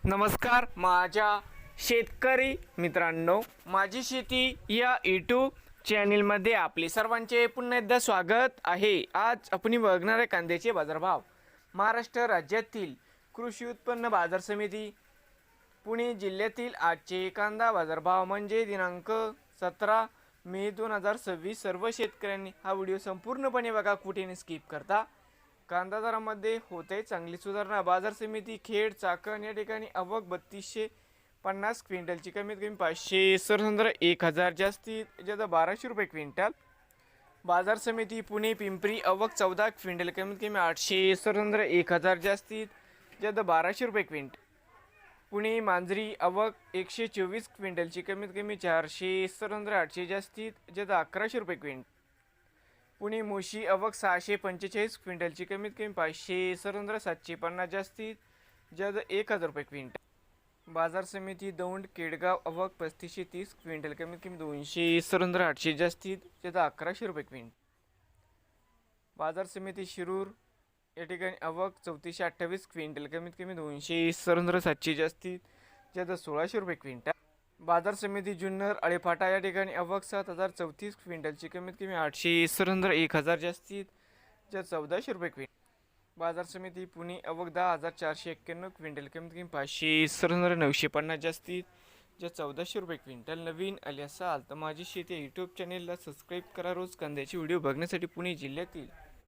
नमस्कार माझ्या शेतकरी मित्रांनो, माझी शेती या यूट्यूब चॅनलमध्ये आपले सर्वांचे पुन्हा एकदा स्वागत आहे। आज आपण बघणार आहे कांद्याचे बाजारभाव। महाराष्ट्र राज्यातील कृषी उत्पन्न बाजार समिती पुणे जिल्ह्यातील आजचे कांदा बाजारभाव म्हणजे दिनांक 17 मे 2026। सर्व शेतकऱ्यांनी हा व्हिडिओ संपूर्णपणे बघा, कुठेही स्किप करता। कांदा दरामध्ये होते चांगली सुधारणा। बाजार समिती खेड चाकण या ठिकाणी आवक 3250 क्विंटलची कमीत कमी 500 1000 जास्तीत जास्त 1200 रुपये क्विंटल। बाजार समिती पुणे पिंपरी आवक 14 क्विंटल कमीत कमी 800 1000 जास्तीत जास्त 1200 रुपये क्विंटल। पुणे मांजरी आवक 124 क्विंटलची कमीत कमी 400 800 जास्तीत जास्त 1100 रुपये क्विंटल। पुणे मोशी आवक 645 क्विंटलची कमीत कमी 500 750 जास्तीत जास्त 1000 रुपये क्विंटल। बाजार समिती दौंड केडगाव आवक 3530 क्विंटल कमीत कमी 200 800 जास्तीत जास्त 1100 रुपये क्विंटल। बाजार समिती शिरूर या ठिकाणी आवक 3428 क्विंटल कमीत कमी 200 700 जास्तीत जास्त 1600 रुपये क्विंटल। बाजार समिती जुन्नर आळेफाटा या ठिकाणी आवक 7034 क्विंटलची कमीत कमी 800 1000 जास्तीत जास्त 1400 रुपये क्विंटल। बाजार समिती पुणे आवक 10491 क्विंटल कमीत कमी 500 950 जास्तीत जास्त 1400 रुपये क्विंटल। नवीन आले असाल तर माझी शेती यूट्यूब चॅनेलला सबस्क्राईब करा। रोज कांद्याचे व्हिडिओ बघण्यासाठी पुणे जिल्ह्यातील